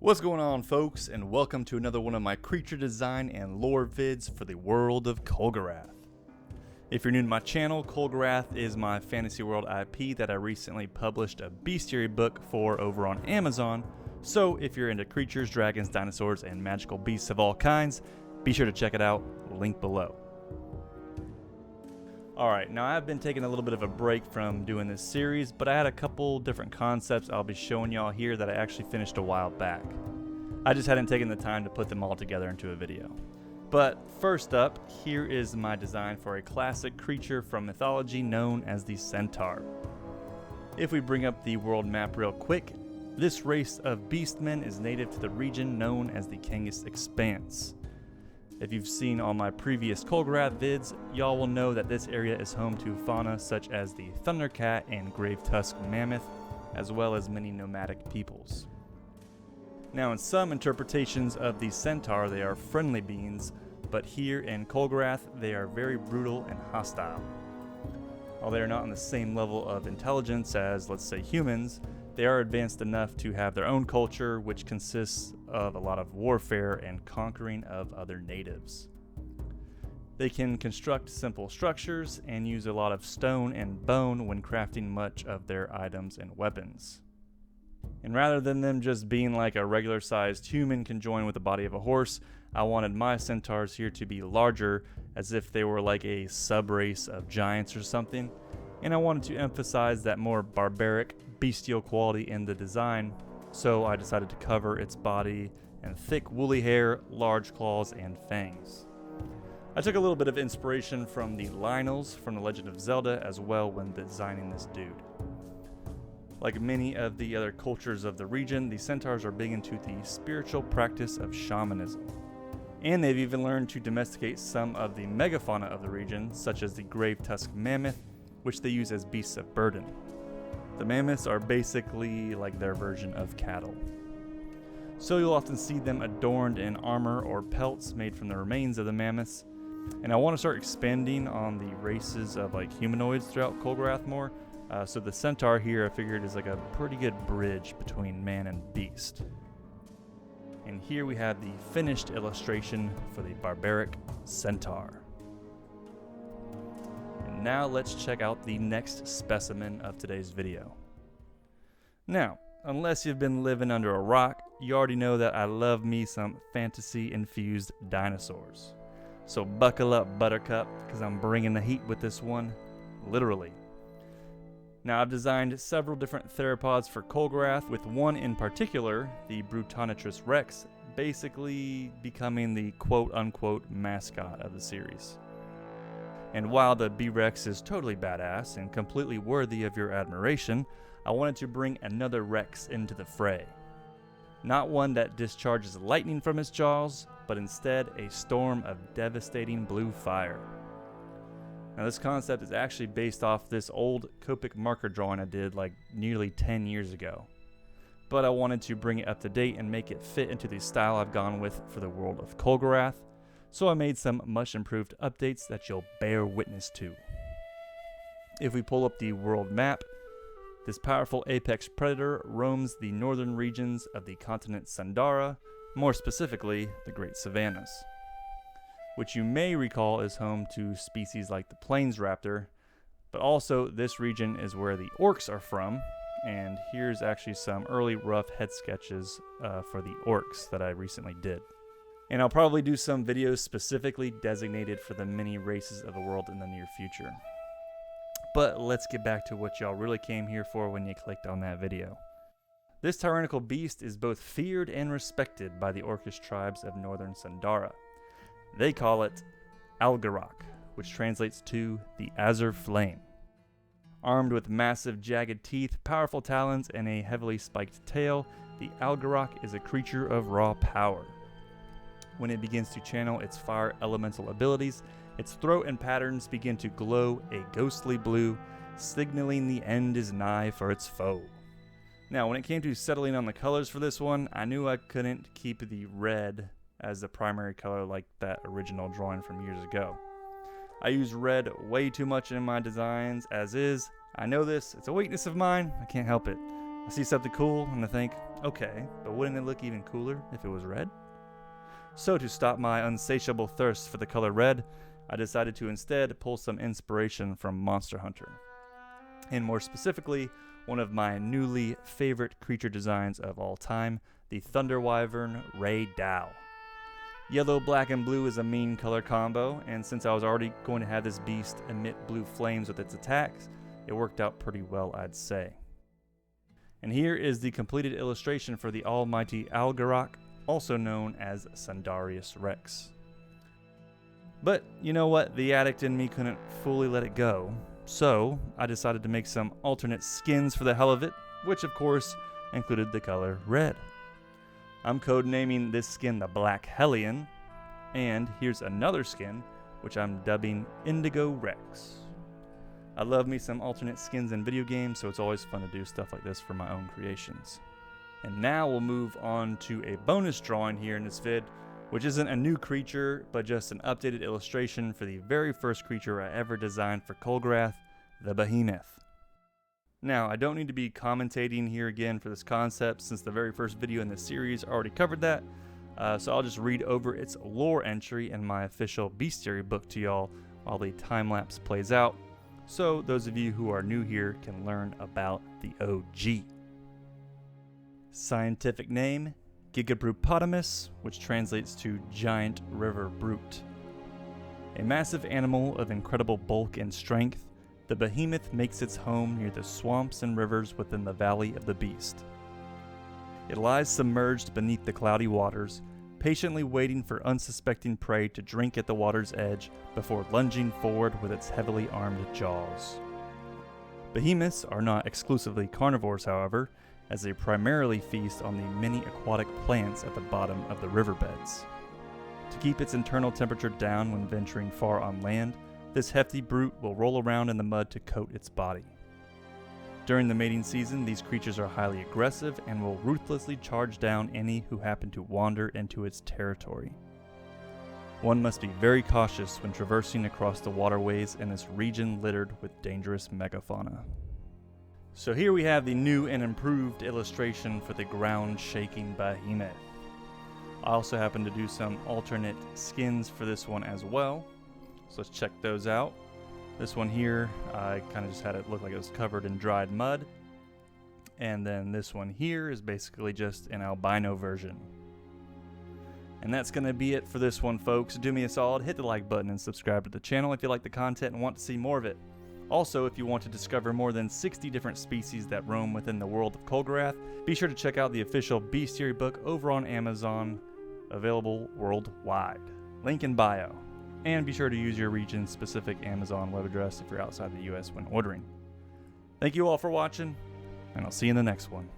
What's going on, folks, and welcome to another one of my creature design and lore vids for the world of Kulgurath. If you're new to my channel, Kulgurath is my fantasy world IP that I recently published a bestiary book for over on Amazon, so if you're into creatures, dragons, dinosaurs, and magical beasts of all kinds, be sure to check it out, link below. Alright, now I've been taking a little bit of a break from doing this series, but I had a couple different concepts I'll be showing y'all here that I actually finished a while back. I just hadn't taken the time to put them all together into a video. But first up, here is my design for a classic creature from mythology known as the Centaur. If we bring up the world map real quick, this race of Beastmen is native to the region known as the Kangas Expanse. If you've seen all my previous Kulgurath vids, y'all will know that this area is home to fauna such as the thundercat and grave-tusked mammoth, as well as many nomadic peoples. Now, in some interpretations of the centaur, they are friendly beings, but here in Kulgurath, they are very brutal and hostile. While they are not on the same level of intelligence as, let's say, humans, they are advanced enough to have their own culture, which consists of a lot of warfare and conquering of other natives. They can construct simple structures and use a lot of stone and bone when crafting much of their items and weapons. And rather than them just being like a regular sized human conjoined with the body of a horse, I wanted my centaurs here to be larger, as if they were like a sub-race of giants or something, and I wanted to emphasize that more barbaric, bestial quality in the design, so I decided to cover its body in thick woolly hair, large claws, and fangs. I took a little bit of inspiration from the Lynels from The Legend of Zelda as well when designing this dude. Like many of the other cultures of the region, the centaurs are big into the spiritual practice of shamanism. And they've even learned to domesticate some of the megafauna of the region, such as the grave-tusked mammoth, which they use as beasts of burden. The mammoths are basically like their version of cattle. So you'll often see them adorned in armor or pelts made from the remains of the mammoths. And I want to start expanding on the races of like humanoids throughout Kulgurath more. So the centaur here I figured is like a pretty good bridge between man and beast. And here we have the finished illustration for the barbaric centaur. And now let's check out the next specimen of today's video. Now, unless you've been living under a rock, you already know that I love me some fantasy-infused dinosaurs. So buckle up, Buttercup, because I'm bringing the heat with this one, literally. Now, I've designed several different theropods for Kulgurath, with one in particular, the Brutonitrus Rex, basically becoming the quote-unquote mascot of the series. And while the B-Rex is totally badass and completely worthy of your admiration, I wanted to bring another Rex into the fray. Not one that discharges lightning from its jaws, but instead a storm of devastating blue fire. Now, this concept is actually based off this old Copic marker drawing I did like nearly 10 years ago. But I wanted to bring it up to date and make it fit into the style I've gone with for the world of Kulgurath, so I made some much improved updates that you'll bear witness to. If we pull up the world map, this powerful apex predator roams the northern regions of the continent Sundara, more specifically the Great Savannas, which you may recall is home to species like the plains raptor, but also this region is where the orcs are from, and here's actually some early rough head sketches for the orcs that I recently did. And I'll probably do some videos specifically designated for the many races of the world in the near future. But let's get back to what y'all really came here for when you clicked on that video. This tyrannical beast is both feared and respected by the orcish tribes of northern Sundara. They call it Kulgurath, which translates to the Azure Flame. Armed with massive jagged teeth, powerful talons, and a heavily spiked tail, the Kulgurath is a creature of raw power. When it begins to channel its fire elemental abilities, its throat and patterns begin to glow a ghostly blue, signaling the end is nigh for its foe. Now, when it came to settling on the colors for this one, I knew I couldn't keep the red as the primary color like that original drawing from years ago. I use red way too much in my designs as is. I know this, it's a weakness of mine, I can't help it. I see something cool and I think, okay, but wouldn't it look even cooler if it was red? So to stop my insatiable thirst for the color red, I decided to instead pull some inspiration from Monster Hunter. And more specifically, one of my newly favorite creature designs of all time, the Thunder Wyvern Ray Dow. Yellow, black, and blue is a mean color combo, and since I was already going to have this beast emit blue flames with its attacks, it worked out pretty well, I'd say. And here is the completed illustration for the almighty Kulgurath, also known as Sundarius Rex. But you know what, the addict in me couldn't fully let it go, so I decided to make some alternate skins for the hell of it, which of course included the color red. I'm codenaming this skin the Black Hellion, and here's another skin, which I'm dubbing Indigo Rex. I love me some alternate skins in video games, so it's always fun to do stuff like this for my own creations. And now we'll move on to a bonus drawing here in this vid, which isn't a new creature, but just an updated illustration for the very first creature I ever designed for Kulgurath, the Behemoth. Now, I don't need to be commentating here again for this concept, since the very first video in this series already covered that, so I'll just read over its lore entry in my official bestiary book to y'all while the time-lapse plays out, so those of you who are new here can learn about the OG. Scientific name, Gigabrupotamus, which translates to giant river brute. A massive animal of incredible bulk and strength, the behemoth makes its home near the swamps and rivers within the Valley of the Beast. It lies submerged beneath the cloudy waters, patiently waiting for unsuspecting prey to drink at the water's edge before lunging forward with its heavily armed jaws. Behemoths are not exclusively carnivores, however, as they primarily feast on the many aquatic plants at the bottom of the riverbeds. To keep its internal temperature down when venturing far on land, this hefty brute will roll around in the mud to coat its body. During the mating season, these creatures are highly aggressive and will ruthlessly charge down any who happen to wander into its territory. One must be very cautious when traversing across the waterways in this region littered with dangerous megafauna. So here we have the new and improved illustration for the ground-shaking behemoth. I also happen to do some alternate skins for this one as well, so let's check those out. This one here, I kind of just had it look like it was covered in dried mud. And then this one here is basically just an albino version. And that's going to be it for this one, folks. Do me a solid, hit the like button and subscribe to the channel if you like the content and want to see more of it. Also, if you want to discover more than 60 different species that roam within the world of Kulgurath, be sure to check out the official bestiary book over on Amazon, available worldwide. Link in bio. And be sure to use your region-specific Amazon web address if you're outside the US when ordering. Thank you all for watching, and I'll see you in the next one.